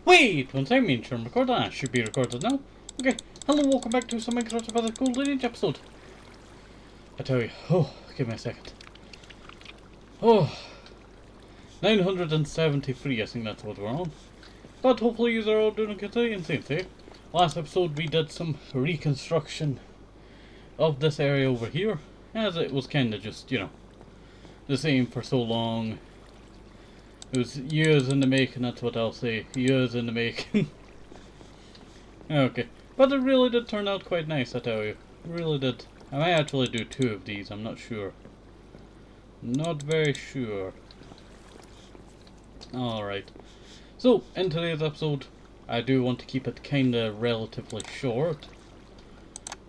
Wait, one second, mean to record that. Should be recorded now. Okay, hello, welcome back to some Minecraft about the Golden Age episode. I tell you, give me a second. 973, I think that's what we're on. But hopefully you are all doing a good day and same thing. Last episode we did some reconstruction of this area over here, as it was kinda just, the same for so long. It was years in the making, that's what I'll say. Years in the making. Okay. But it really did turn out quite nice, I tell you. It really did. I might actually do 2 of these, I'm not sure. Not very sure. Alright. So, in today's episode, I do want to keep it kinda relatively short.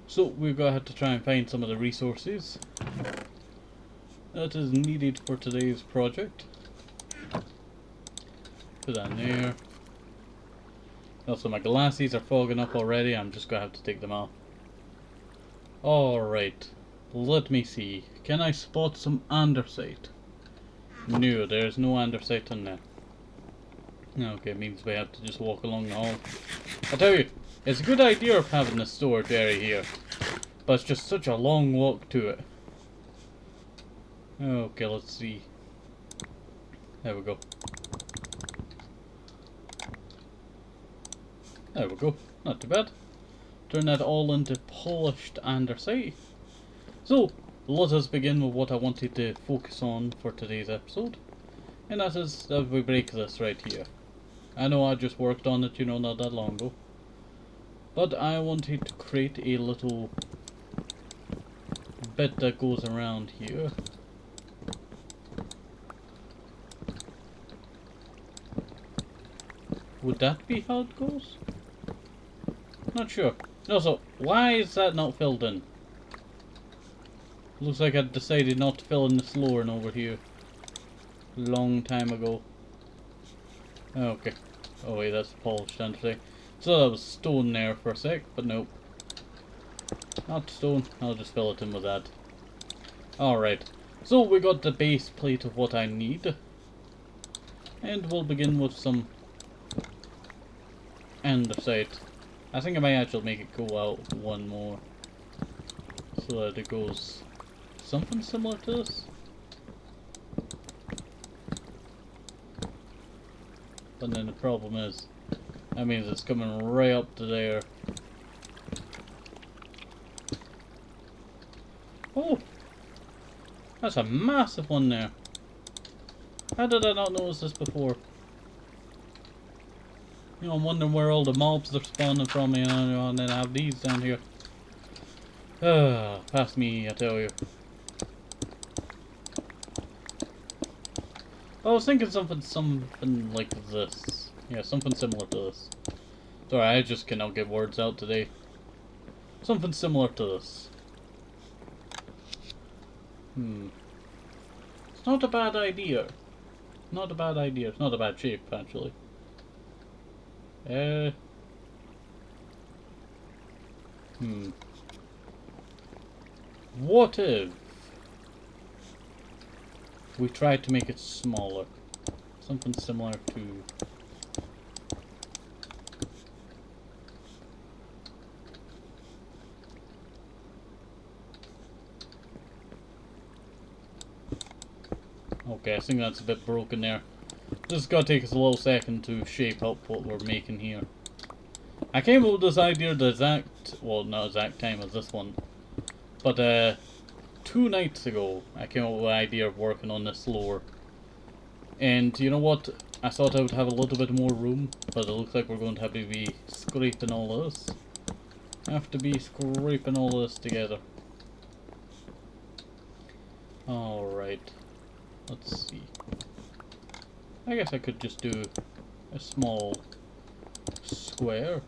So, we're going to have to try and find some of the resources that is needed for today's project. Put that in there. Also, my glasses are fogging up already. I'm just gonna have to take them off. Alright. Let me see. Can I spot some andesite? No, there's no andesite in there. Okay, it means we have to just walk along the hall. I tell you, it's a good idea of having a storage area here. But it's just such a long walk to it. Okay, let's see. There we go. There we go, not too bad. Turn that all into polished andesite. So, let us begin with what I wanted to focus on for today's episode. And that is that we break this right here. I know I just worked on it, not that long ago. But I wanted to create a little bit that goes around here. Would that be how it goes? Not sure. Also, why is that not filled in? Looks like I decided not to fill in the flooring over here. Long time ago. Okay. Oh wait, that's polished andesite. So that was stone there for a sec, but nope. Not stone. I'll just fill it in with that. Alright. So we got the base plate of what I need. And we'll begin with some andesite. I think I might actually make it go out one more. So that it goes something similar to this. But then the problem is, that means it's coming right up to there. Oh! That's a massive one there. How did I not notice this before? I'm wondering where all the mobs are spawning from, and then I have these down here. Past me, I tell you. I was thinking something like this. Yeah, something similar to this. Sorry, I just cannot get words out today. Something similar to this. It's not a bad idea. Not a bad idea. It's not a bad shape, actually. What if we tried to make it smaller? Something similar to... Okay, I think that's a bit broken there. This is gonna take us a little second to shape up what we're making here. I came up with this idea the exact, well, not exact time as this one, but 2 nights ago I came up with the idea of working on this floor. And you know what? I thought I would have a little bit more room, but it looks like we're going to have to be scraping all this. Have to be scraping all this together. Alright. Let's see. I guess I could just do a small square.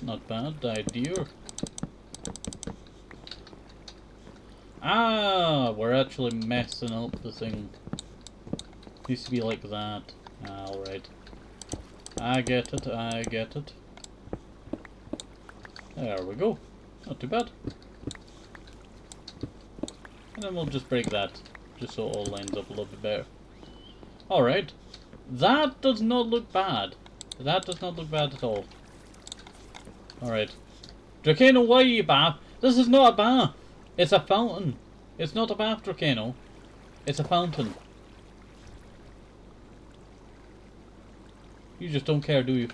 Not bad idea. Ah, we're actually messing up the thing. Used to be like that. Alright. I get it, I get it. There we go. Not too bad. And then we'll just break that, just so it all lines up a little bit better. Alright. That does not look bad. That does not look bad at all. Alright. Dracano, why are you bath? This is not a bath. It's a fountain. It's not a bath, Dracano. It's a fountain. You just don't care, do you?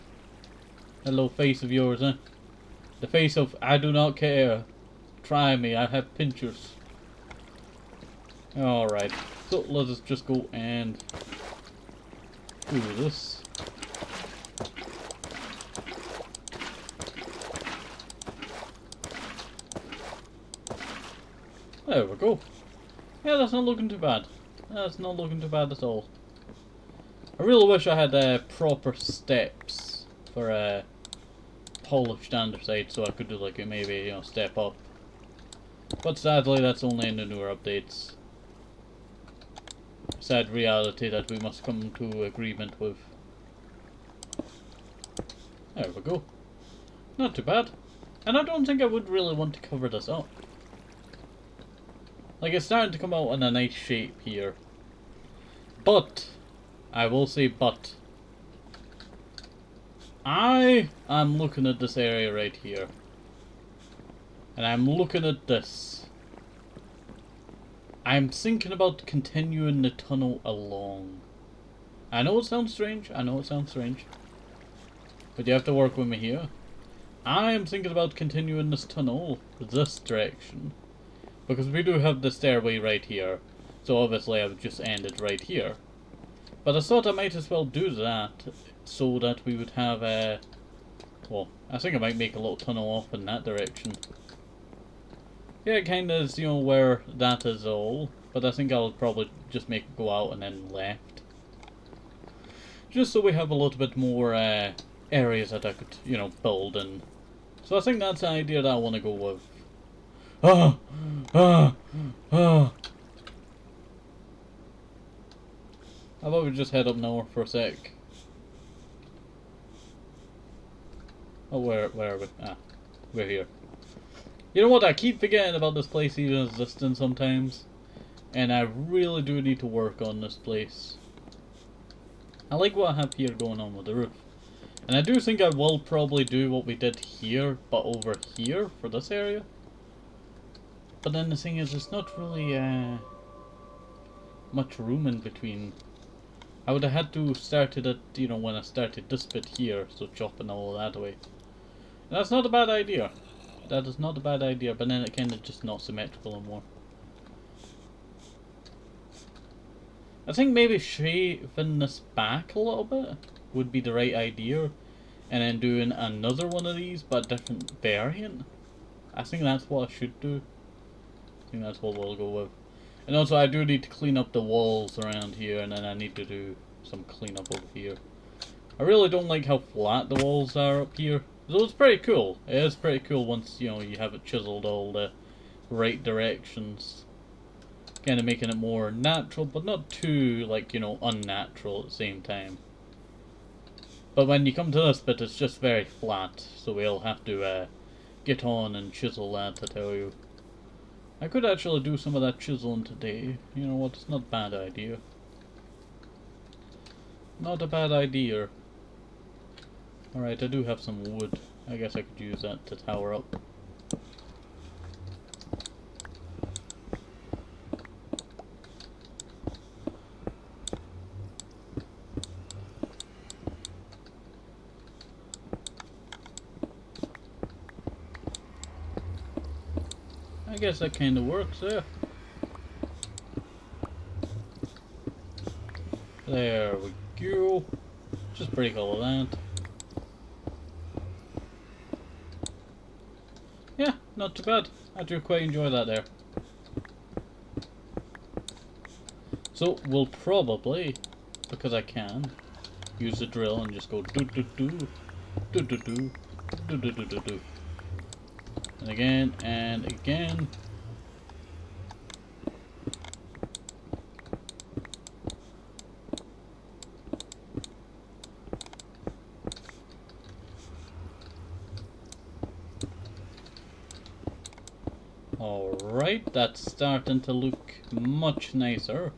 That little face of yours, eh? The face of, I do not care. Try me, I have pinchers. Alright. So, let us just go and do this. There we go. Yeah, that's not looking too bad. That's not looking too bad at all. I really wish I had proper steps for polished andesite so I could do like a maybe, you know, step up. But sadly that's only in the newer updates. Sad reality that we must come to agreement with. There we go. Not too bad. And I don't think I would really want to cover this up. Like, it's starting to come out in a nice shape here. But, I will say but, I am looking at this area right here. And I'm looking at this. I'm thinking about continuing the tunnel along. I know it sounds strange, I know it sounds strange. But you have to work with me here. I am thinking about continuing this tunnel this direction. Because we do have the stairway right here. So obviously I would just end it right here. But I thought I might as well do that. So that we would have a... well, I think I might make a little tunnel off in that direction. Yeah, it kind of is, you know, where that is all. But I think I'll probably just make it go out and then left. Just so we have a little bit more areas that I could, you know, build in. So I think that's the idea that I want to go with. How about we just head up north for a sec? Oh, where are we? Ah, we're here. You know what? I keep forgetting about this place even existing sometimes. And I really do need to work on this place. I like what I have here going on with the roof. And I do think I will probably do what we did here, but over here for this area. But then the thing is, there's not really much room in between. I would have had to start it at, you know, when I started this bit here, so chopping all that away. And that's not a bad idea. That is not a bad idea, but then it kind of just not symmetrical anymore. I think maybe shaving this back a little bit would be the right idea. And then doing another one of these, but different variant. I think that's what I should do. I think that's what we'll go with. And also I do need to clean up the walls around here, and then I need to do some cleanup over here. I really don't like how flat the walls are up here. So it's pretty cool. It is pretty cool once, you know, you have it chiseled all the right directions. Kind of making it more natural, but not too, like, you know, unnatural at the same time. But when you come to this bit, it's just very flat. So we'll have to get on and chisel that, I tell you. I could actually do some of that chiseling today. You know what, it's not a bad idea. Not a bad idea. Alright, I do have some wood. I guess I could use that to tower up. I guess that kind of works there. There we go. Just break all of that. Yeah, not too bad. I do quite enjoy that there. So we'll probably, because I can, use the drill and just go do do do do do do do do do do do. And again, and again. Alright, that's starting to look much nicer.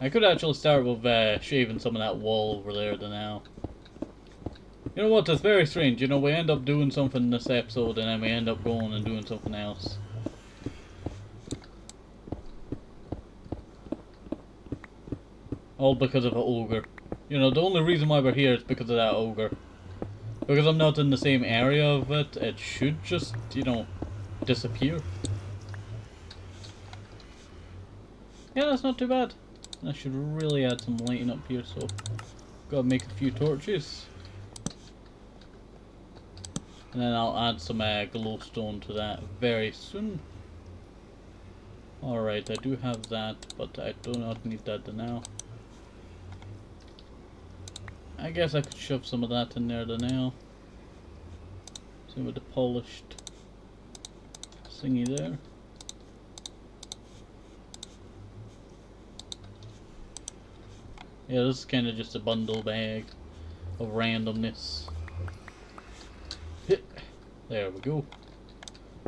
I could actually start with shaving some of that wall over there now. You know what, it's very strange. You know, we end up doing something in this episode and then we end up going and doing something else. All because of an ogre. You know, the only reason why we're here is because of that ogre. Because I'm not in the same area of it, it should just, you know, disappear. Yeah, that's not too bad. I should really add some lighting up here, so gotta make a few torches. And then I'll add some glowstone to that very soon. Alright, I do have that, but I do not need that now. I guess I could shove some of that in there now. Same with the polished thingy there. Yeah, this is kind of just a bundle bag of randomness. There we go.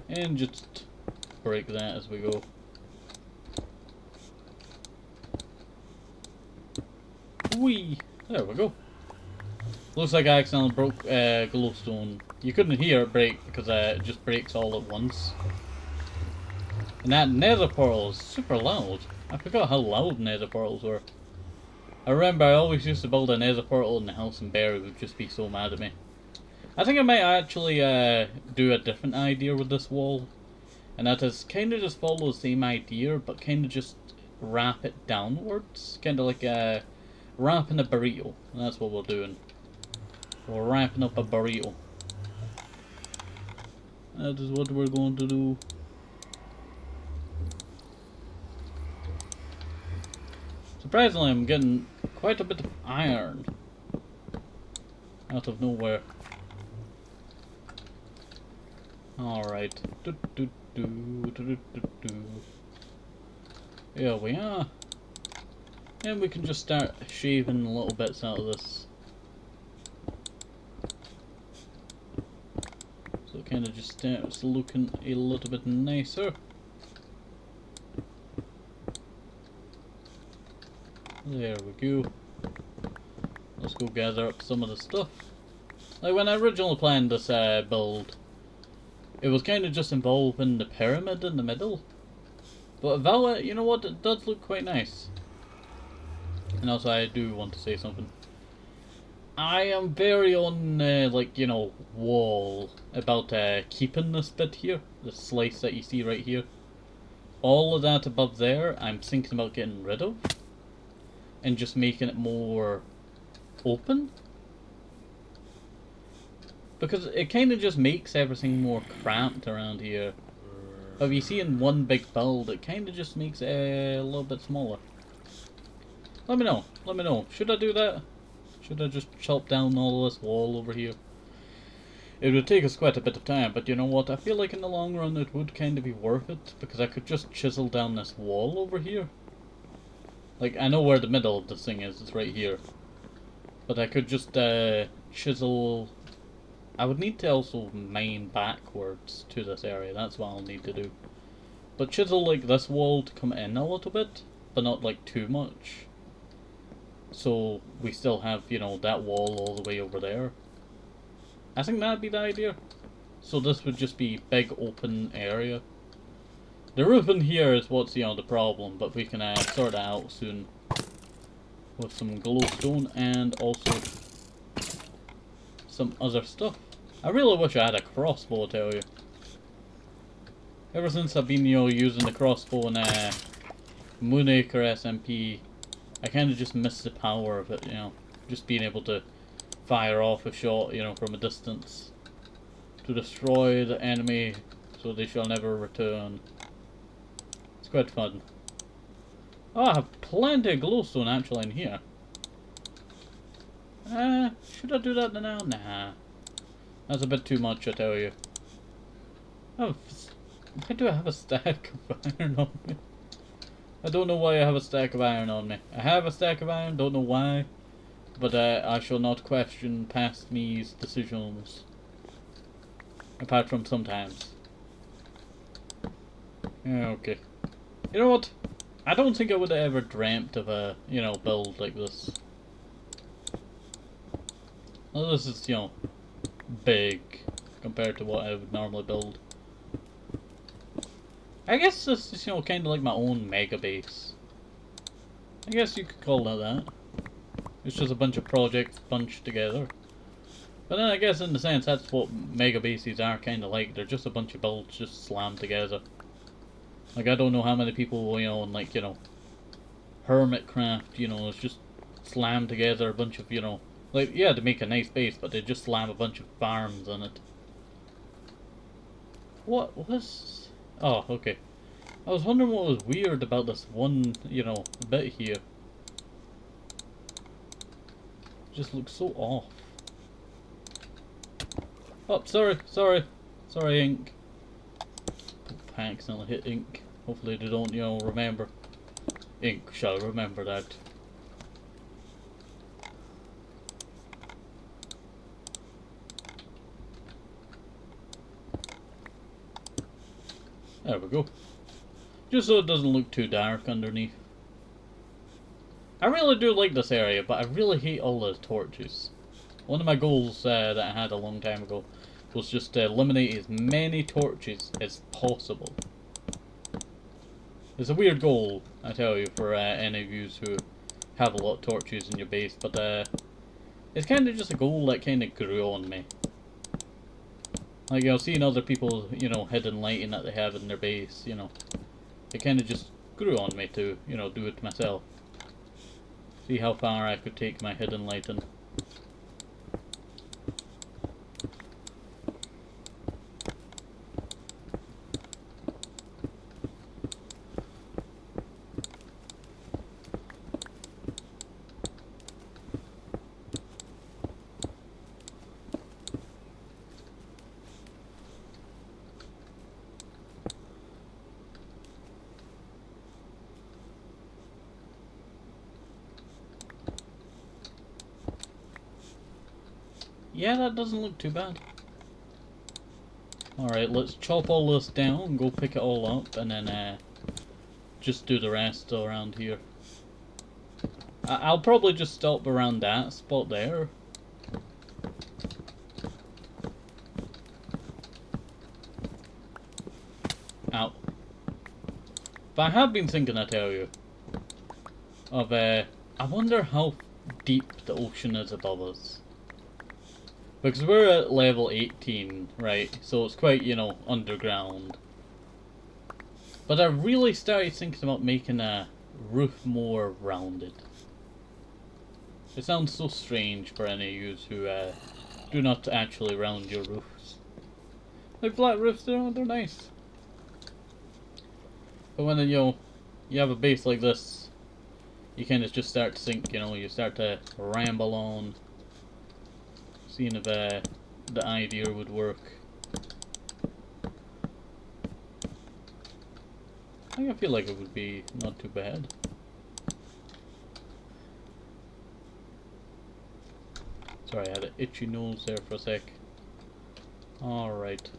And just break that as we go. Whee! There we go. Looks like I accidentally broke glowstone. You couldn't hear it break because it just breaks all at once. And that nether portal is super loud. I forgot how loud nether portals were. I remember I always used to build a nether portal in the house and Barry would just be so mad at me. I think I might actually do a different idea with this wall. And that is kind of just follow the same idea, but kind of just wrap it downwards. Kind of like wrapping a burrito. And that's what we're doing. We're wrapping up a burrito. That is what we're going to do. Surprisingly, I'm getting quite a bit of iron out of nowhere. Alright. Here we are. And we can just start shaving little bits out of this. So it kind of just starts looking a little bit nicer. There we go. Let's go gather up some of the stuff. Like when I originally planned this build, it was kind of just involving the pyramid in the middle. But you know what, it does look quite nice. And also I do want to say something. I am very on, like, you know, wall about keeping this bit here. The slice that you see right here. All of that above there, I'm thinking about getting rid of. And just making it more open. Because it kind of just makes everything more cramped around here. But if you see in one big build, it kind of just makes it a little bit smaller. Let me know. Let me know. Should I do that? Should I just chop down all this wall over here? It would take us quite a bit of time, but you know what? I feel like in the long run it would kind of be worth it. Because I could just chisel down this wall over here. Like, I know where the middle of this thing is. It's right here. But I could just chisel... I would need to also mine backwards to this area. That's what I'll need to do. But chisel like this wall to come in a little bit. But not like too much. So we still have, you know, that wall all the way over there. I think that'd be the idea. So this would just be big open area. The roof in here is what's, you know, the problem, but we can sort that out soon. With some glowstone and also some other stuff. I really wish I had a crossbow, I tell you. Ever since I've been, you know, using the crossbow in Moonacre SMP, I kind of just miss the power of it, you know. Just being able to fire off a shot, you know, from a distance. To destroy the enemy so they shall never return. It's quite fun. Oh, I have plenty of glowstone actually in here. Should I do that now? Nah. That's a bit too much, I tell you. Oh, why do I have a stack of iron on me? I don't know why I have a stack of iron on me. I have a stack of iron, don't know why. But I shall not question past me's decisions. Apart from sometimes. Yeah, okay. You know what? I don't think I would have ever dreamt of a, build like this. Well, this is, big compared to what I would normally build. I guess this is, kind of like my own mega base. I guess you could call it that. It's just a bunch of projects bunched together. But then I guess in the sense that's what mega bases are kind of like. They're just a bunch of builds just slammed together. Like I don't know how many people, in like, Hermitcraft, it's just slammed together a bunch of, like, yeah, to make a nice base, but they just slam a bunch of farms on it. What was... Oh, okay. I was wondering what was weird about this one, bit here. It just looks so off. Oh, sorry, ink. I accidentally hit ink. Hopefully they don't, remember. Ink shall remember that. There we go. Just so it doesn't look too dark underneath. I really do like this area, but I really hate all the torches. One of my goals that I had a long time ago was just to eliminate as many torches as possible. It's a weird goal, I tell you, for any of you who have a lot of torches in your base, but it's kind of just a goal that kind of grew on me. Like, seeing other people, hidden lighting that they have in their base, it kind of just grew on me to, do it myself. See how far I could take my hidden lighting. Yeah, that doesn't look too bad. Alright, let's chop all this down and go pick it all up, and then just do the rest around here. I'll probably just stop around that spot there. Ow. But I have been thinking, I tell you, of, I wonder how deep the ocean is above us. Because we're at level 18, right? So it's quite, underground. But I really started thinking about making a roof more rounded. It sounds so strange for any of you who do not actually round your roofs. Like flat roofs, they're nice. But when you have a base like this, you kind of just start to think, you start to ramble on. Seeing if the idea would work. I feel like it would be not too bad. Sorry, I had an itchy nose there for a sec. Alright.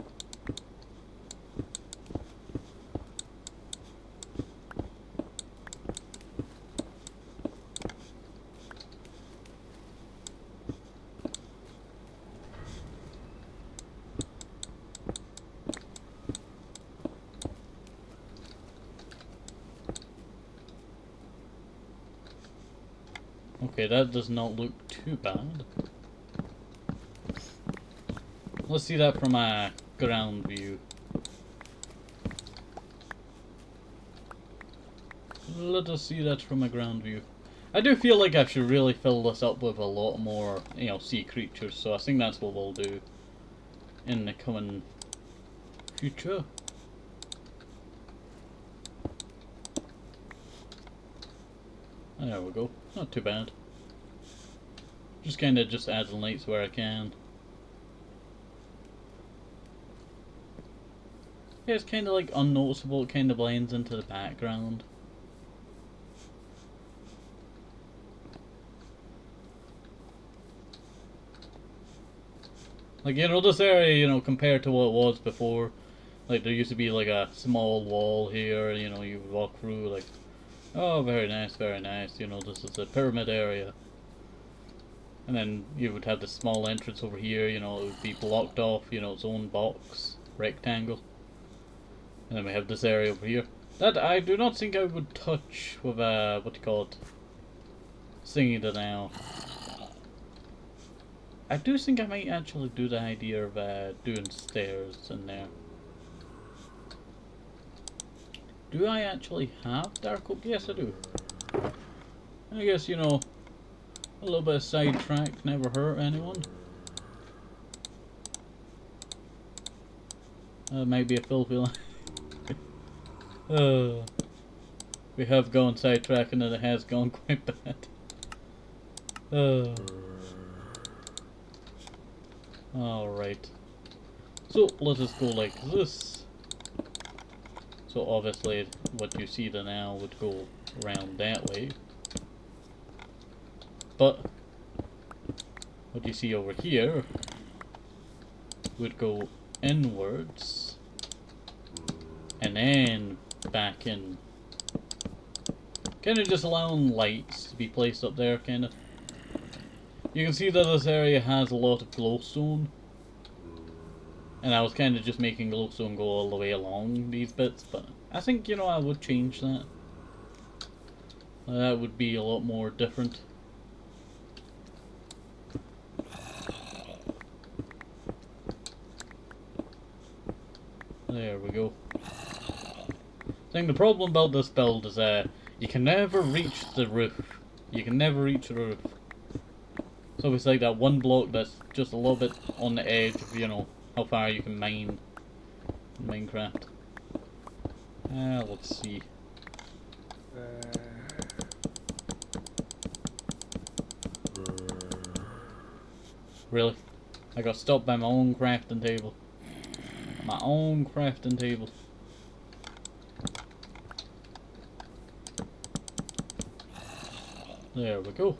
Okay, that does not look too bad. Let's see that from a ground view. Let us see that from a ground view. I do feel like I should really fill this up with a lot more, sea creatures, so I think that's what we'll do in the coming future. There we go. Not too bad. Just kind of just adding lights where I can. Yeah, it's kind of like unnoticeable. It kind of blends into the background. Like, this area, compared to what it was before, like, there used to be, like, a small wall here, you would walk through, like, Oh, very nice, very nice. You know, this is a pyramid area. And then you would have the small entrance over here, you know, it would be blocked off, you know, its own box, rectangle. And then we have this area over here. That I do not think I would touch with, what do you call it? Singing the now. I do think I might actually do the idea of, doing stairs in there. Do I actually have dark oak? Yes, I do. I guess, you know, a little bit of sidetrack never hurt anyone. Might be a filthy line. We have gone sidetracking and it has gone quite bad. Alright. So, let us go like this. So obviously what you see there now would go around that way. But what you see over here would go inwards and then back in. Kind of just allowing lights to be placed up there, kind of. You can see that this area has a lot of glowstone. And I was kind of just making glowstone go all the way along these bits, but I think, you know, I would change that. That would be a lot more different. There we go. I think the problem about this build is you can never reach the roof. You can never reach the roof. So it's like that one block that's just a little bit on the edge of, you know, how far you can mine in Minecraft. Let's see. Really? I got stopped by my own crafting table. My own crafting table. There we go.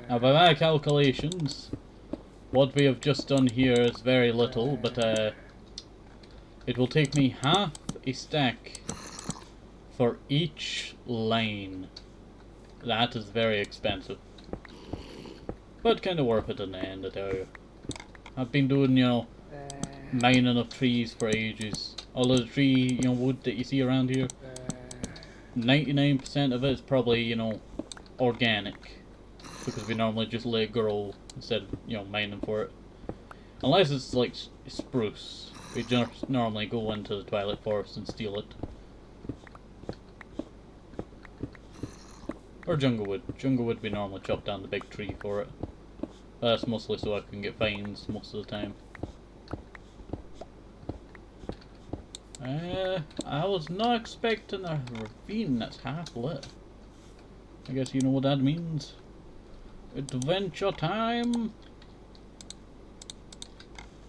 Now by my calculations, what we have just done here is very little, but it will take me half a stack for each line. That is very expensive. But kind of worth it in the end, I tell you. I've been doing, you know, mining of trees for ages. All of the tree, you know, wood that you see around here, 99% of it is probably, you know, organic. Because we normally just let it grow instead of, you know, mining for it. Unless it's like spruce. We just normally go into the Twilight Forest and steal it. Or jungle wood. Jungle wood we normally chop down the big tree for it. That's mostly so I can get vines most of the time. I was not expecting a ravine that's half lit. I guess you know what that means. Adventure time!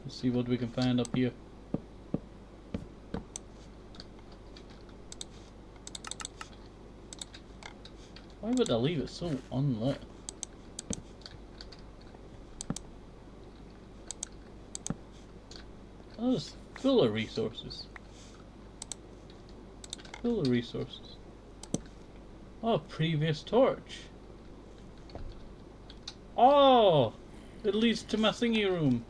Let's see what we can find up here. Why would I leave it so unlit? Oh, it's full of resources. Full of resources. Oh, previous torch. Oh! It leads to my thingy room.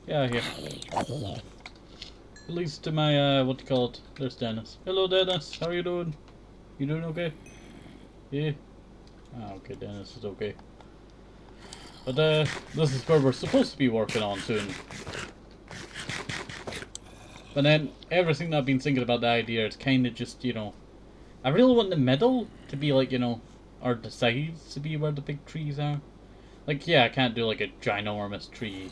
Yeah, here. It leads to my, what do you call it? There's Dennis. Hello, Dennis. How are you doing? You doing okay? Yeah? Ah, okay, Dennis is okay. But, this is where we're supposed to be working on soon. But then, everything that I've been thinking about the idea is kind of just, you know... I really want the middle to be like, you know... Or the sides to be where the big trees are. Like, yeah, I can't do like a ginormous tree.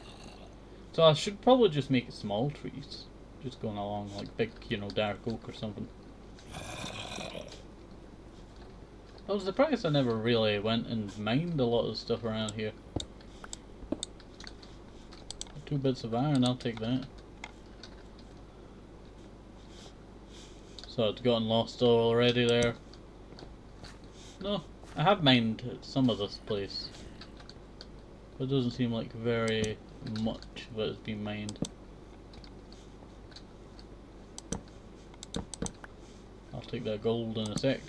So I should probably just make it small trees. Just going along like big, you know, dark oak or something. I was surprised I never really went and mined a lot of stuff around here. 2 bits of iron, I'll take that. So it's gotten lost already there. No, I have mined some of this place. But it doesn't seem like very much of it has been mined. take that gold in a sec.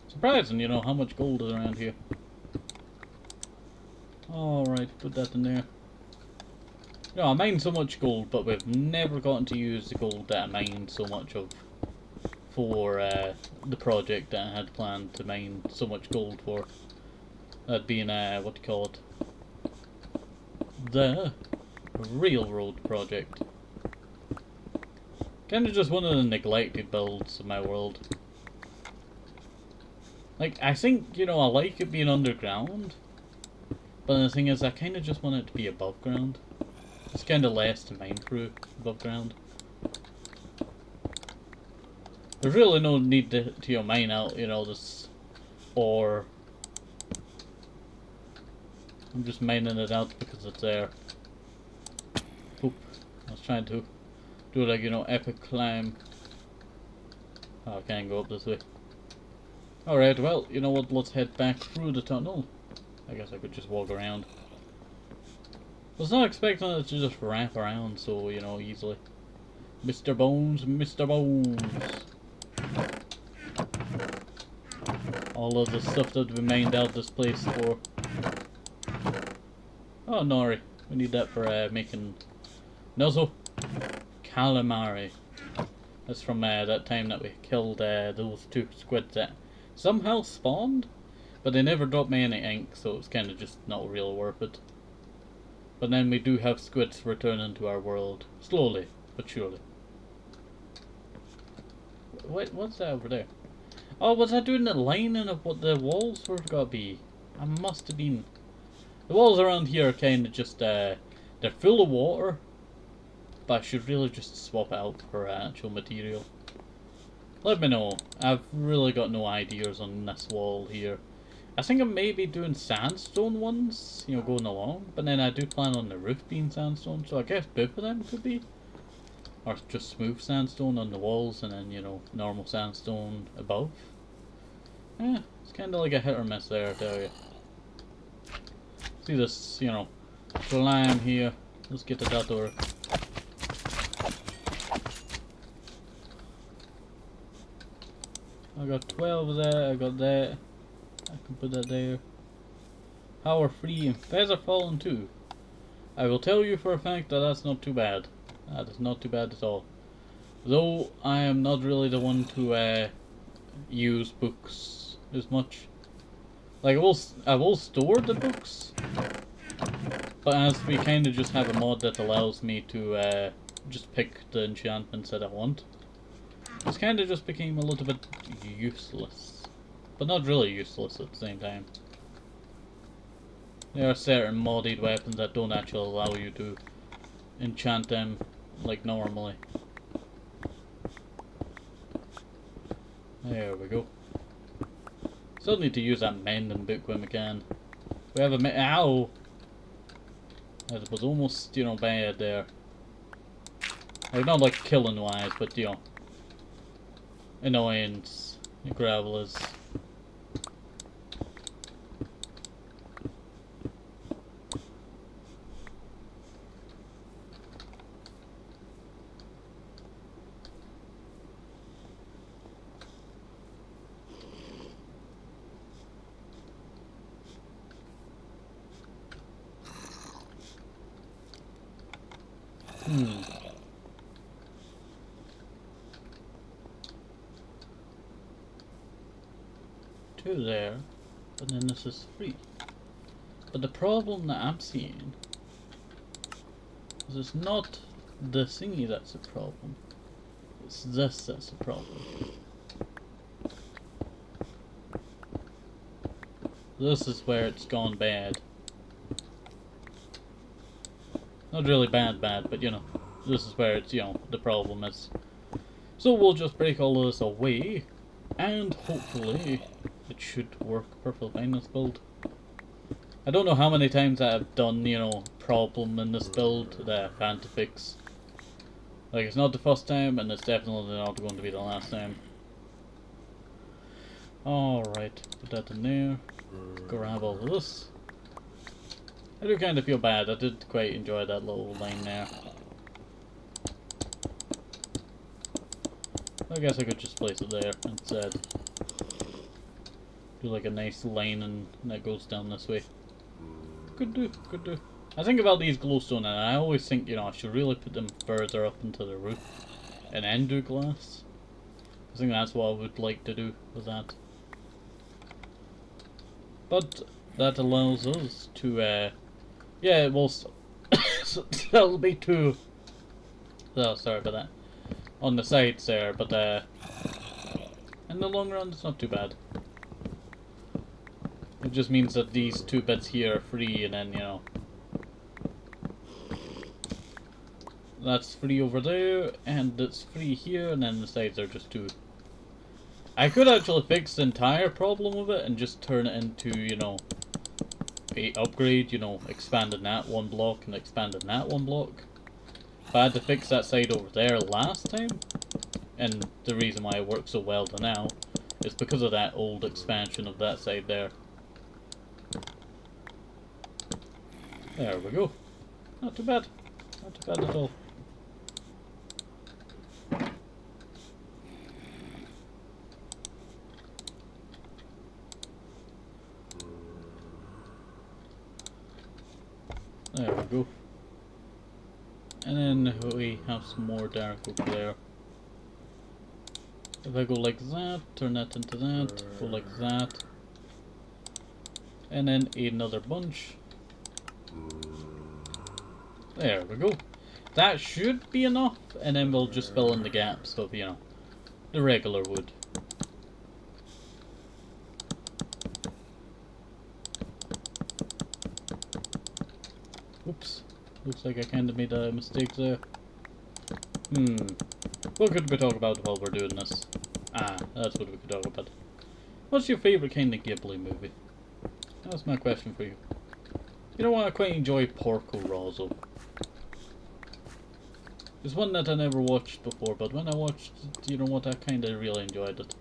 Surprising, you know, how much gold is around here. Alright, put that in there. You know, I mine so much gold, but we've never gotten to use the gold that I mined so much of for the project that I had planned to mine so much gold for. That being, what do you call it? The railroad project. Kinda just one of the neglected builds of my world. Like, I think, you know, I like it being underground. But the thing is, I kinda just want it to be above ground. It's kinda less to mine through above ground. There's really no need to you know, mine out, you know, this ore. I'm just mining it out because it's there. Oop. I was trying to do like, you know, epic climb. Oh, I can't go up this way. Alright, well, you know what, let's head back through the tunnel. I guess I could just walk around. I was not expecting it to just wrap around so, you know, easily. Mr. Bones, Mr. Bones. All of the stuff that we mined out this place for. Oh, nori. We need that for making Nuzzle calamari. That's from that time that we killed those two squids that somehow spawned, but they never dropped me any ink, so it's kind of just not really worth it. But then we do have squids returning to our world, slowly but surely. Wait, what's that over there? Oh, was I doing the lining of what the walls were gonna be? I must have been. The walls around here are kind of just, they're full of water, but I should really just swap it out for actual material. Let me know. I've really got no ideas on this wall here. I think I may be doing sandstone ones, you know, going along, but then I do plan on the roof being sandstone, so I guess both of them could be. Or just smooth sandstone on the walls and then, you know, normal sandstone above. Yeah, it's kind of like a hit or miss there, I tell you. See this, you know, climb here. Let's get to that door. I got 12 of that, I got that. I can put that there. Power 3 and feather falling 2. I will tell you for a fact that that's not too bad. That is not too bad at all. Though I am not really the one to use books as much. Like I will store the books, but as we kind of just have a mod that allows me to just pick the enchantments that I want, it's kind of just became a little bit useless, but not really useless at the same time. There are certain modded weapons that don't actually allow you to enchant them like normally. There we go. Still need to use that mending book when we can. We have a ow! That was almost, you know, bad there. Like, not like killing wise, but, you know, annoyance. Gravel is. Two there, but then this is 3. But the problem that I'm seeing is it's not the thingy that's the problem. It's this that's the problem. This is where it's gone bad. Not really bad, but you know, this is where it's, you know, the problem is. So we'll just break all of this away, and hopefully it should work perfectly in this build. I don't know how many times I've done, you know, problem in this build that I've had to fix. Like, it's not the first time, and it's definitely not going to be the last time. Alright, put that in there. Grab all of this. I do kind of feel bad. I did quite enjoy that little line there. I guess I could just place it there instead. Do like a nice line and that goes down this way. Could do, could do. I think about these glowstone and I always think, you know, I should really put them further up into the roof and then do glass. I think that's what I would like to do with that. But that allows us to, yeah, it will still be two. Oh, sorry about that. On the sides there, but in the long run, it's not too bad. It just means that these two bits here are free, and then, you know, that's free over there, and it's free here, and then the sides are just two. I could actually fix the entire problem with it and just turn it into, you know, a upgrade, you know, expanding that one block and expanding that one block. But I had to fix that side over there last time, and the reason why it works so well to now is because of that old expansion of that side there. There we go. Not too bad. Not too bad at all. There we go. And then we have some more dark over there. If I go like that, turn that into that, go like that. And then another bunch. There we go. That should be enough, and then we'll just fill in the gaps of, you know, the regular wood. Oops. Looks like I kinda made a mistake there. What could we talk about while we're doing this? Ah, that's what we could talk about. What's your favourite kind of Ghibli movie? That's my question for you. You know what, I quite enjoy Porco Rosso. It's one that I never watched before, but when I watched it, you know what, I kinda really enjoyed it.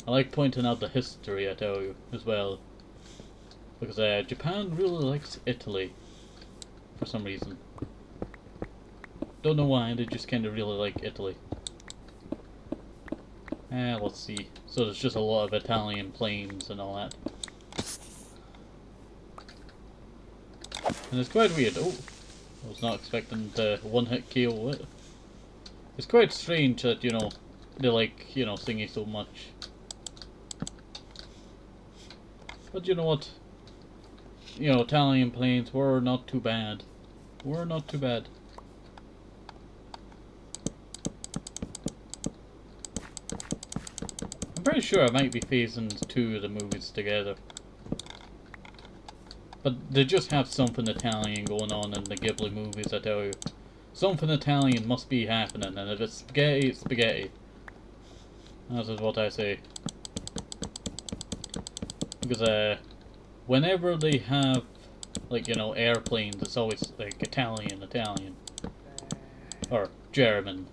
I like pointing out the history, I tell you, as well. Because Japan really likes Italy. For some reason. Don't know why, they just kinda really like Italy. Let's see. So there's just a lot of Italian planes and all that. And it's quite weird. Oh, I was not expecting to one-hit KO it. It's quite strange that, you know, they like, you know, singing so much. But you know what? You know, Italian planes were not too bad. Were not too bad. I'm pretty sure I might be phasing two of the movies together. But they just have something Italian going on in the Ghibli movies, I tell you. Something Italian must be happening, and if it's spaghetti, it's spaghetti. That is what I say. Because, whenever they have, like, you know, airplanes, it's always, like, Italian. Or German.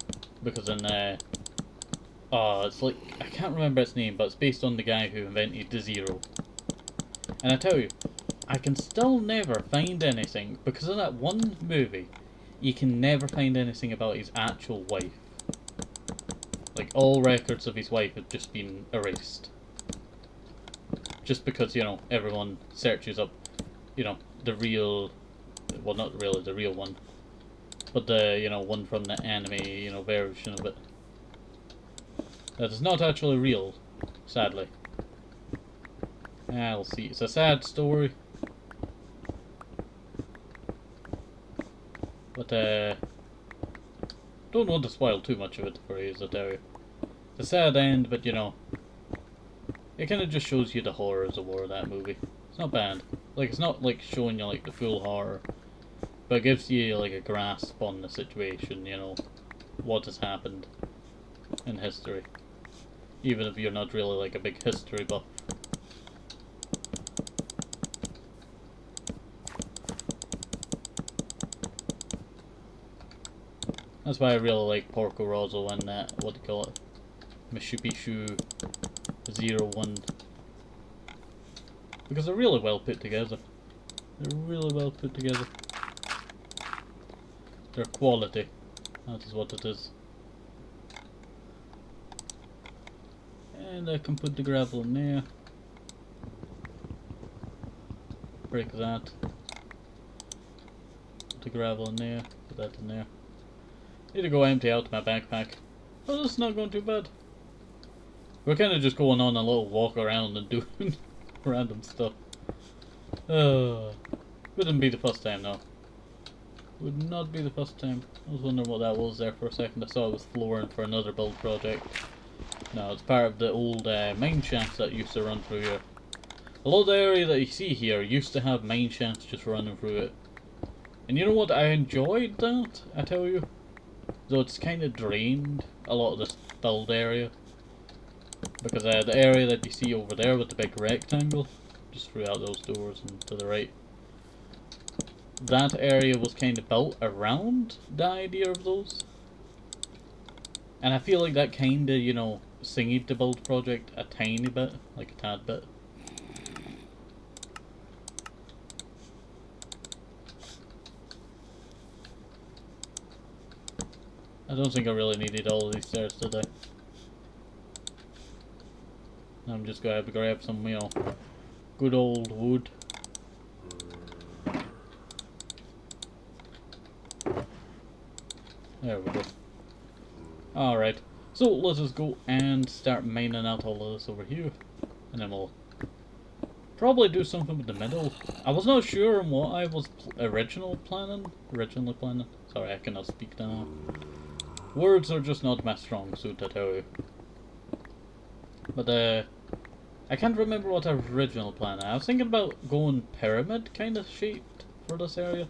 Because in, it's like, I can't remember its name, but it's based on the guy who invented the Zero. And I tell you, I can still never find anything, because of that one movie, you can never find anything about his actual wife. Like, all records of his wife have just been erased. Just because, you know, everyone searches up, you know, the real, well, not really the real one, but the, you know, one from the anime, you know, version of it. That is not actually real, sadly. We'll see. It's a sad story. But, don't want to spoil too much of it for you, I tell you. It's a sad end, but, you know, it kind of just shows you the horrors of war, that movie. It's not bad. Like, it's not, like, showing you, like, the full horror. But it gives you, like, a grasp on the situation, you know. What has happened in history. Even if you're not really, like, a big history buff. That's why I really like Porco Rosso and that, what do you call it? Mitsubishi 01. Because they're really well put together. They're really well put together. They're quality. That is what it is. And I can put the gravel in there. Break that. Put the gravel in there. Put that in there. Need to go empty out my backpack. Oh, this is not going too bad. We're kind of just going on a little walk around and doing random stuff. Wouldn't be the first time though. Would not be the first time. I was wondering what that was there for a second. I saw it was flooring for another build project. No, it's part of the old mine shafts that used to run through here. A lot of the area that you see here used to have mine shafts just running through it. And you know what? I enjoyed that, I tell you. Though it's kind of drained a lot of this build area. Because the area that you see over there with the big rectangle, just throughout those doors and to the right, that area was kind of built around the idea of those. And I feel like that kind of, you know, singed the build project a tiny bit, like a tad bit. I don't think I really needed all of these stairs today. I'm just gonna have to grab some, you know, good old wood. There we go. Alright, so let's just go and start mining out all of this over here. And then we'll probably do something with the middle. I was not sure on what I was originally planning. Sorry, I cannot speak now. Words are just not my strong suit, I tell you. But I can't remember what I originally planned. I was thinking about going pyramid kind of shaped for this area.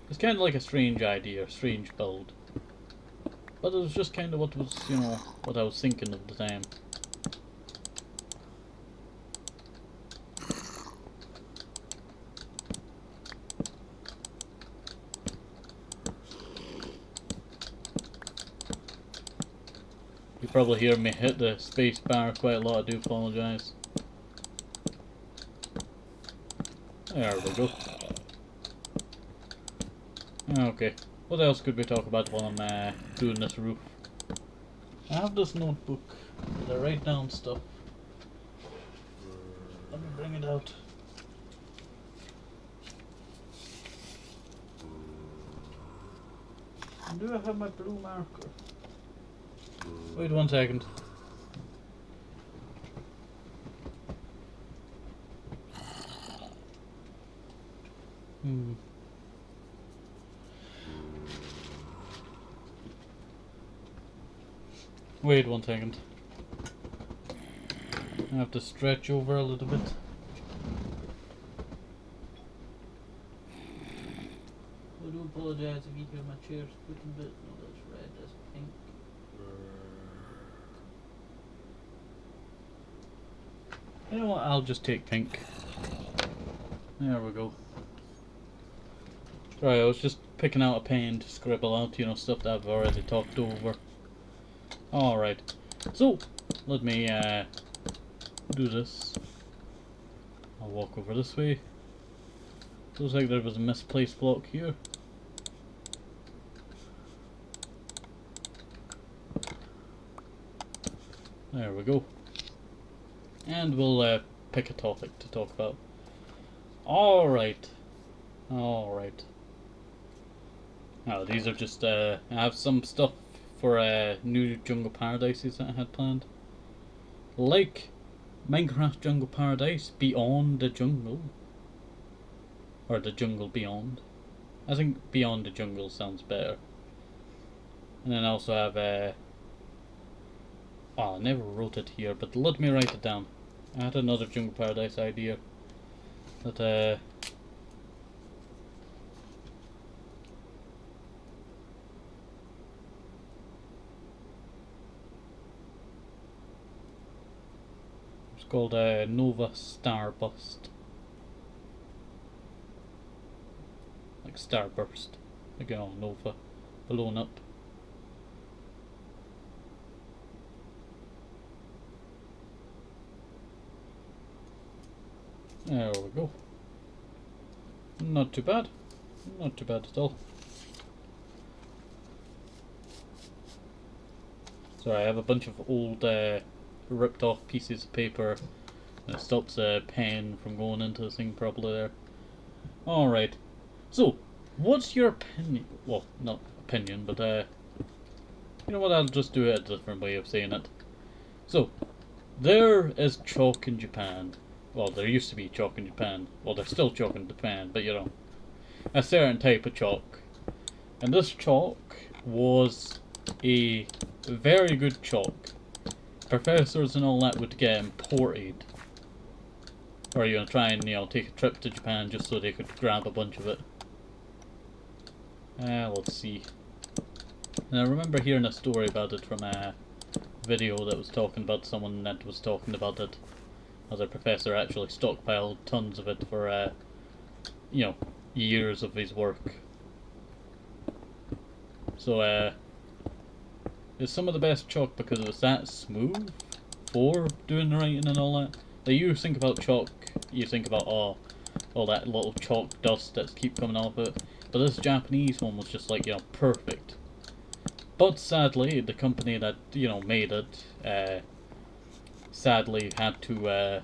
It's kind of like a strange idea, strange build. But it was just kind of what was, you know, what I was thinking at the time. You probably hear me hit the space bar quite a lot, I do apologise. There we go. Okay, what else could we talk about while I'm doing this roof? I have this notebook that I write down stuff. Let me bring it out. Do I have my blue marker? Wait 1 second. Wait 1 second. I have to stretch over a little bit. I do apologise if you hear my chair squeaking a bit. No, that's red, that's pink. You know what, I'll just take pink. There we go. Right, I was just picking out a pen to scribble out, you know, stuff that I've already talked over. Alright, so let me do this. I'll walk over this way. Looks like there was a misplaced block here. There we go. And we'll pick a topic to talk about. Alright. Alright. Now these are just, I have some stuff for new Jungle Paradises that I had planned. Like Minecraft Jungle Paradise Beyond the Jungle. Or the Jungle Beyond. I think Beyond the Jungle sounds better. And then I also have oh, I never wrote it here, but let me write it down. I had another Jungle Paradise idea that it's called Nova Starburst. Like Starburst. Like, you know, Nova. Blown up. There we go. Not too bad. Not too bad at all. So I have a bunch of old ripped off pieces of paper and it stops a pen from going into the thing properly there. Alright. So, what's your opinion? Well, not opinion, but you know what, I'll just do it a different way of saying it. So, there is chalk in Japan. Well, there used to be chalk in Japan. Well, there's still chalk in Japan, but you know, a certain type of chalk. And this chalk was a very good chalk. Professors and all that would get imported. Or, you know, try and, you know, take a trip to Japan just so they could grab a bunch of it. Let's see. And I remember hearing a story about it from a video that was talking about someone that was talking about it. As a professor actually stockpiled tons of it for, you know, years of his work. So, it's some of the best chalk because it was that smooth for doing the writing and all that. Like, you think about chalk, you think about, oh, all that little chalk dust that's keep coming off it. But this Japanese one was just like, you know, perfect. But sadly, the company that, you know, made it, sadly had to,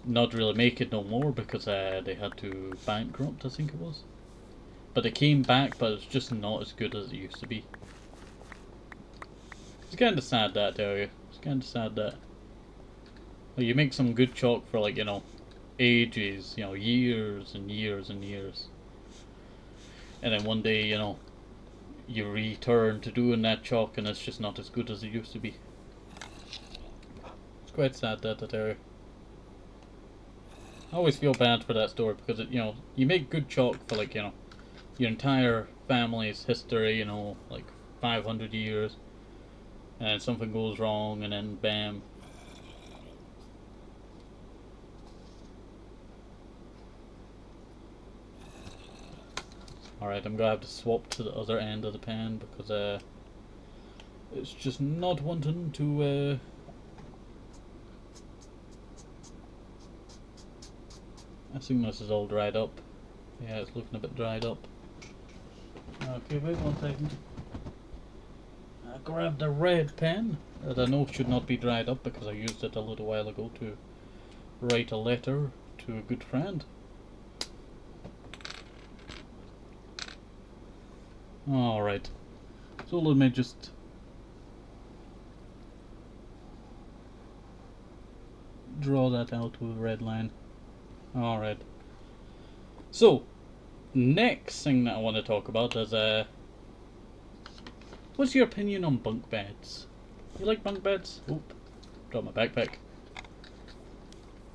not really make it no more because, they had to bankrupt, I think it was. But it came back, but it's just not as good as it used to be. It's kinda sad that, I tell you. It's kinda sad that. Like, you make some good chalk for, like, you know, ages, you know, years and years and years. And then one day, you know, you return to doing that chalk and it's just not as good as it used to be. It's quite sad that, I tell you. I always feel bad for that story because, it, you know, you make good chalk for, like, you know, your entire family's history, you know, like 500 years. And something goes wrong and then bam. Alright, I'm gonna have to swap to the other end of the pen because it's just not wanting to I think this is all dried up. Yeah, it's looking a bit dried up. Okay, wait 1 second. I grabbed the red pen that I know should not be dried up because I used it a little while ago to write a letter to a good friend. Alright, so let me just draw that out with a red line. Alright, so next thing that I want to talk about is what's your opinion on bunk beds? You like bunk beds? Oop, drop my backpack.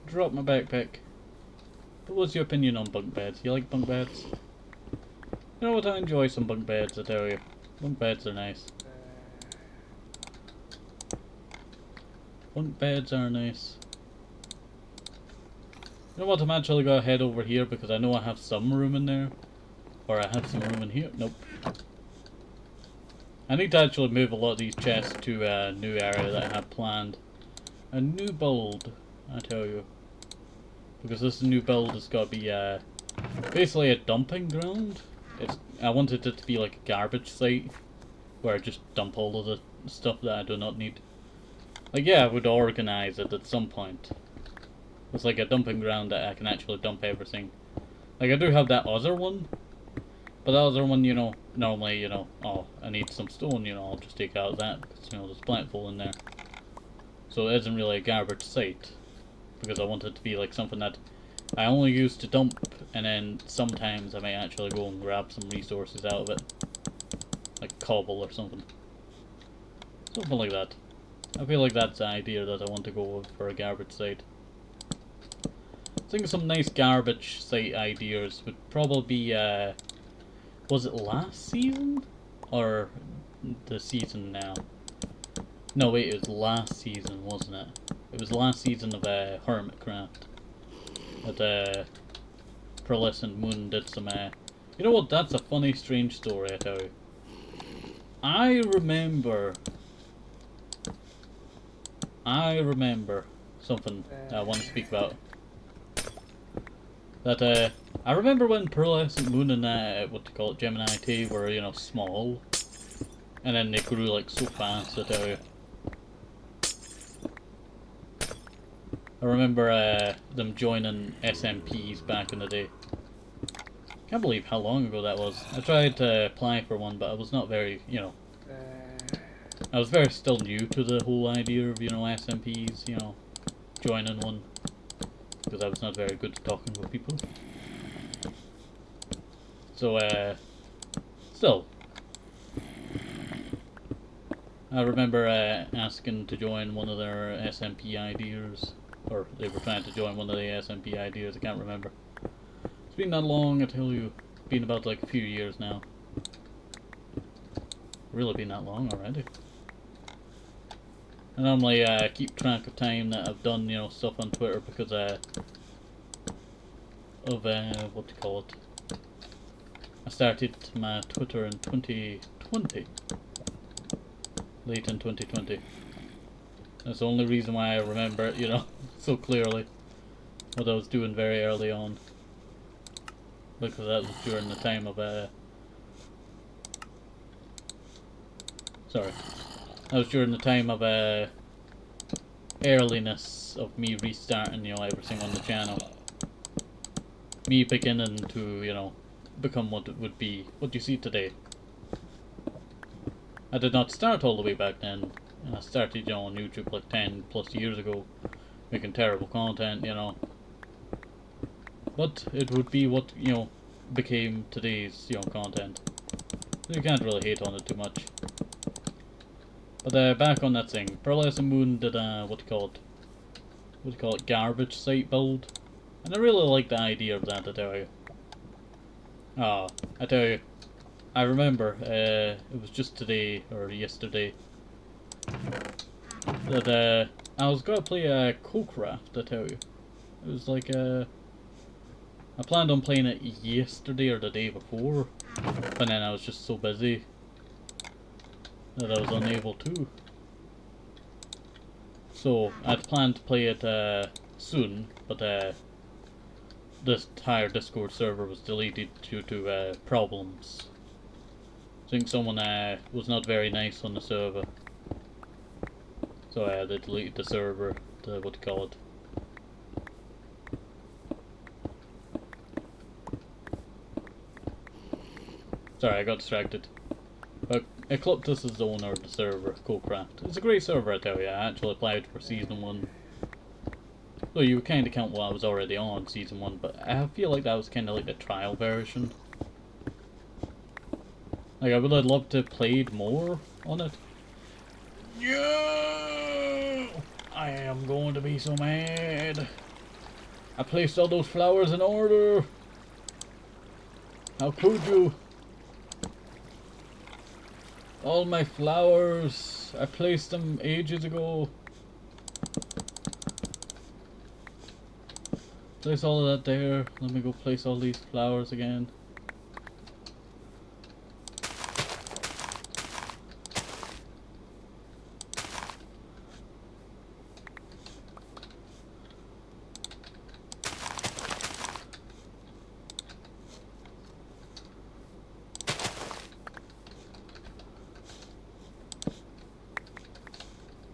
Drop my backpack. But what's your opinion on bunk beds? You like bunk beds? You know what, I enjoy some bunk beds, I tell you. Bunk beds are nice. Bunk beds are nice. You know what, I'm actually gonna head over here because I know I have some room in there. Or I have some room in here. Nope. I need to actually move a lot of these chests to a new area that I have planned. A new build, I tell you. Because this new build has got to be basically a dumping ground. I wanted it to be like a garbage site where I just dump all of the stuff that I do not need. Like, yeah, I would organize it at some point. It's like a dumping ground that I can actually dump everything. Like, I do have that other one, but that other one, you know, normally, you know, oh, I need some stone, you know, I'll just take out that because, you know, there's plentiful in there. So it isn't really a garbage site because I want it to be like something that I only use to dump, and then sometimes I may actually go and grab some resources out of it. Like cobble or something. Something like that. I feel like that's the idea that I want to go with for a garbage site. I think some nice garbage site ideas would probably be, was it last season? Or the season now? No wait, it was last season, wasn't it? It was last season of Hermitcraft. That Pearlescent Moon did some you know what, that's a funny strange story I tell you. I remember something I want to speak about. That I remember when Pearlescent Moon and what they call it, Gemini T were, you know, small. And then they grew like so fast, I tell you. I remember them joining SMPs back in the day. Can't believe how long ago that was. I tried to apply for one, but I was not very, you know, I was very still new to the whole idea of, you know, SMPs, you know, joining one. Because I was not very good at talking with people. So, still. I remember asking to join one of their SMP ideas. Or they were trying to join one of the SMP ideas, I can't remember. It's been that long, I tell you. It's been about like a few years now. Really been that long already. I normally keep track of time that I've done, you know, stuff on Twitter because of what do you call it? I started my Twitter in 2020. Late in 2020. That's the only reason why I remember it, you know, so clearly. What I was doing very early on. Because that was during the time of sorry. That was during the time of earliness of me restarting, you know, everything on the channel. Me beginning to, you know, become what it would be, what you see today. I did not start all the way back then. I started, you know, on YouTube like 10 plus years ago, making terrible content, you know. But it would be what, you know, became today's, you know, content. You can't really hate on it too much. But back on that thing, Pearlescent Moon did what do you call it, garbage site build. And I really like the idea of that, I tell you. I tell you, I remember, it was just today, or yesterday, that I was going to play CoCraft, I tell you. It was like, I planned on playing it yesterday or the day before, but then I was just so busy that I was unable to. So, I'd planned to play it soon, but this entire Discord server was deleted due to problems. I think someone was not very nice on the server. So they deleted the server, what do you call it? Sorry, I got distracted. But Ecliptus is the owner of the server, CoCraft. It's a great server, I tell you. I actually applied for Season 1. So you kind of count what I was already on Season 1, but I feel like that was kind of like the trial version. Like, I would have loved to have played more on it. No! I am going to be so mad. I placed all those flowers in order. How could you? All my flowers, I placed them ages ago. Place all of that there. Let me go place all these flowers again.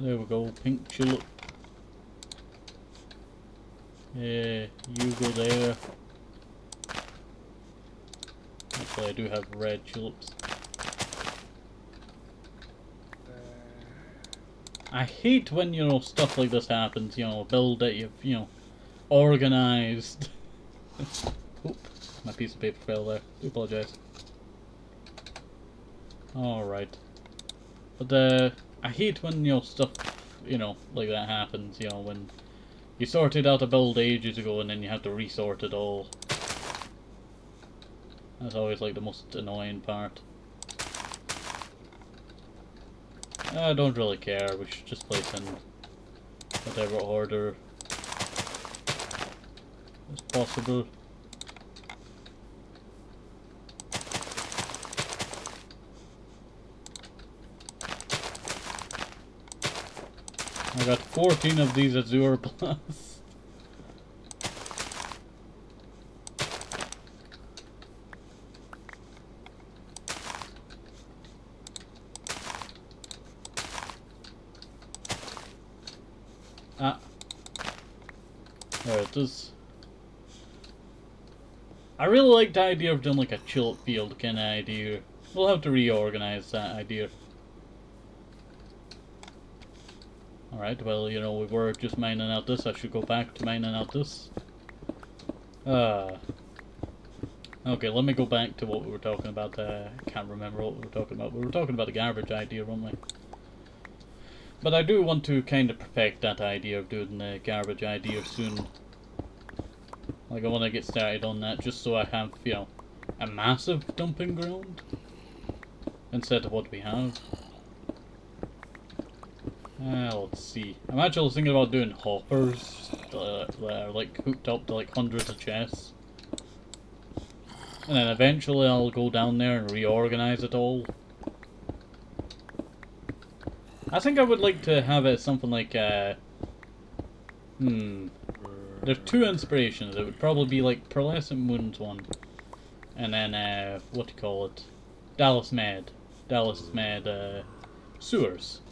There we go, pink tulip. Yeah, you go there. Actually, I do have red tulips. I hate when, you know, stuff like this happens, you know, a build that you've, you know, organized. Oop, my piece of paper fell there. Do apologize. Alright. But, I hate when, you know, stuff, you know, like that happens, you know, when you sorted out a build ages ago and then you have to resort it all. That's always, like, the most annoying part. I don't really care, we should just place in whatever order is possible. I got 14 of these Azure Plus. There it is. I really like the idea of doing like a chill field kind of idea. We'll have to reorganize that idea. Alright, well, you know, we were just mining out this. I should go back to mining out this. Okay, let me go back to what we were talking about. I can't remember what we were talking about. We were talking about the garbage idea, weren't we? But I do want to kind of perfect that idea of doing the garbage idea soon. Like, I want to get started on that just so I have, you know, a massive dumping ground instead of what we have. Let's see. I'm actually thinking about doing hoppers that are like hooked up to like hundreds of chests. And then eventually I'll go down there and reorganize it all. I think I would like to have it something like, there's two inspirations. It would probably be like Pearlescent Moon's one. And then, what do you call it? Dallas Med Sewers.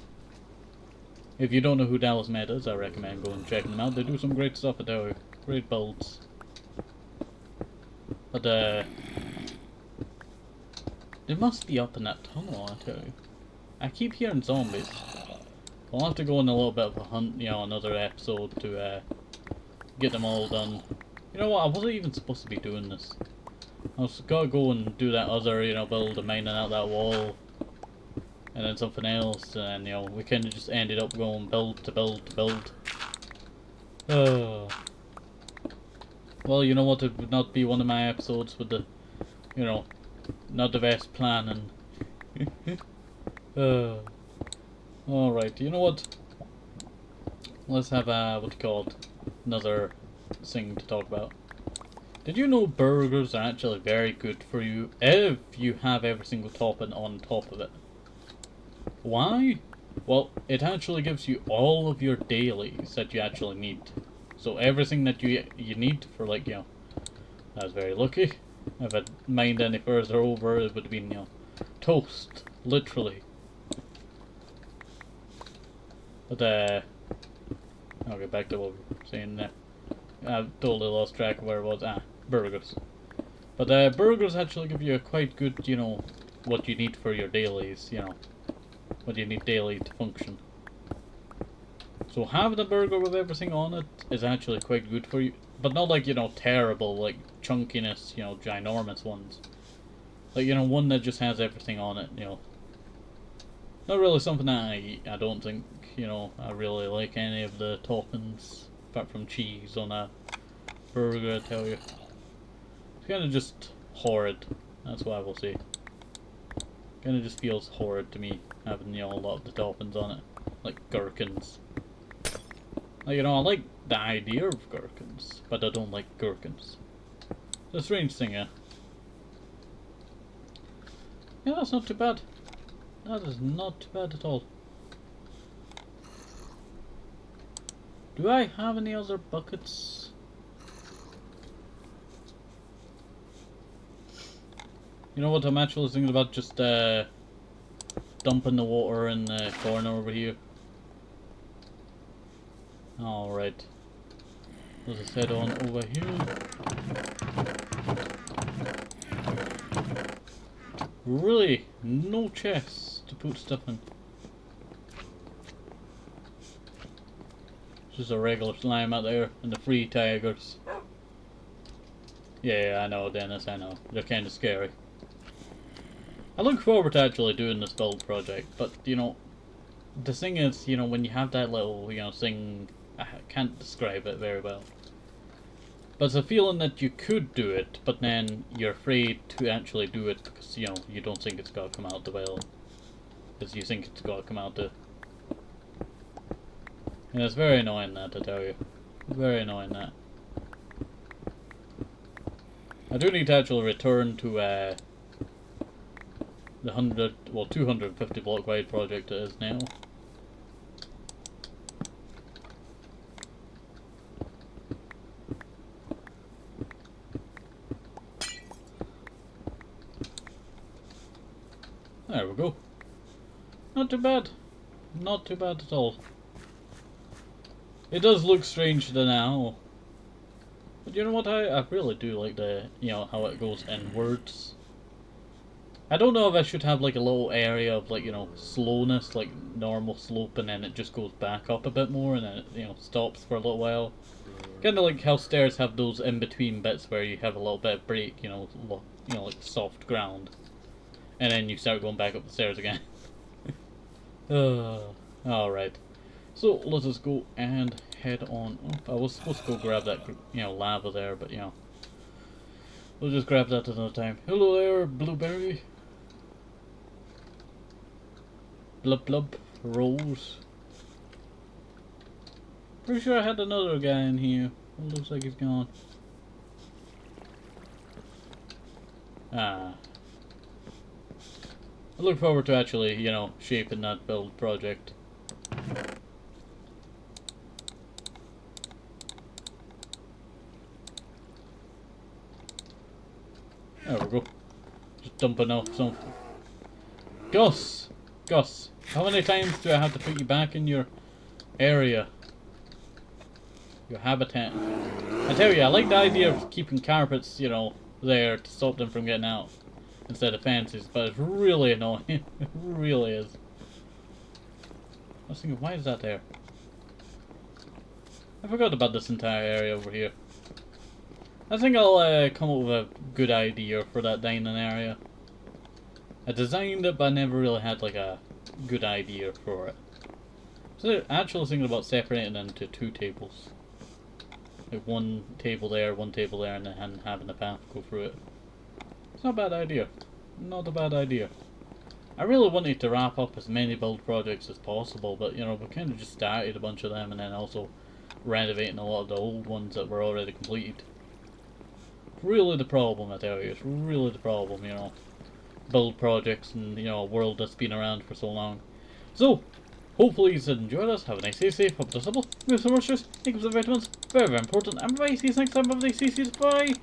If you don't know who Dallas Med is, I recommend going and checking them out. They do some great stuff at our great builds. But, they must be up in that tunnel, I tell you. I keep hearing zombies. We'll have to go on a little bit of a hunt, you know, another episode to, get them all done. You know what, I wasn't even supposed to be doing this. I was gotta go and do that other, you know, build of mining out that wall. And then something else, and, you know, we kinda just ended up going build to build to build. Well, you know what, it would not be one of my episodes with the, you know, not the best planning. Alright, you know what? Let's have what do you call it? Another thing to talk about. Did you know burgers are actually very good for you if you have every single topping on top of it? Why? Well, it actually gives you all of your dailies that you actually need. So everything that you need for, like, you know, I was very lucky. If I'd mined any further over, it would have been, you know, toast, literally. But, I'll get back to what we were saying there. I totally lost track of where it was. Burgers. But, burgers actually give you a quite good, you know, what you need for your dailies, you know. What you need daily to function. So having a burger with everything on it is actually quite good for you. But not like, you know, terrible, like, chunkiness, you know, ginormous ones. Like, you know, one that just has everything on it, you know. Not really something that I eat. I don't think, you know, I really like any of the toppings, apart from cheese on a burger, I tell you. It's kind of just horrid. That's what I will say. Kind of just feels horrid to me, having, you know, a lot of the toppings on it. Like gherkins. Like, you know, I like the idea of gherkins, but I don't like gherkins. It's a strange thing, yeah. Yeah, that's not too bad. That is not too bad at all. Do I have any other buckets? You know what, I'm actually thinking about just dumping the water in the corner over here. Alright. Let's head on over here. Really? No chests to put stuff in. It's just a regular slime out there and the free tigers. Yeah, I know, Dennis, I know. They're kind of scary. I look forward to actually doing this build project, but, you know, the thing is, you know, when you have that little, you know, thing, I can't describe it very well. But it's a feeling that you could do it, but then you're afraid to actually do it because, you know, you don't think it's gonna come out well. Because you think it's gonna come out And it's very annoying that, I tell you. Very annoying that. I do need to actually return to, the 250 block wide project it is now. There we go. Not too bad. Not too bad at all. It does look strange to now, But you know what, I really do like the, how it goes inwards. I don't know if I should have like a little area of like, slowness, like normal slope, and then it just goes back up a bit more and then it, stops for a little while. Kind of like how stairs have those in-between bits where you have a little bit of break, like soft ground. And then you start going back up the stairs again. Alright. So, let us go and head on up. I was supposed to go grab that, lava there, but, we'll just grab that another time. Hello there, blueberry. Blub blub. Rose. Pretty sure I had another guy in here. It looks like he's gone. I look forward to actually, shaping that build project. There we go. Just dumping off some. Gus! Gus, how many times do I have to put you back in your area? Your habitat. I tell you, I like the idea of keeping carpets, there to stop them from getting out instead of fences, but it's really annoying. It really is. I was thinking, why is that there? I forgot about this entire area over here. I think I'll come up with a good idea for that dining area. I designed it, but I never really had like a good idea for it. So actually thinking about separating it into 2 tables. Like one table there, and then having the path go through it. It's not a bad idea. Not a bad idea. I really wanted to wrap up as many build projects as possible, but we kind of just started a bunch of them and then also renovating a lot of the old ones that were already completed. Really the problem, I tell you. It's really the problem, build projects and, a world that's been around for so long. So, hopefully you enjoyed this. Have a nice day, safe, hope it's simple. Move some rushes, think of the vitamins, very, very important. And bye, see you next time, have a nice day, bye!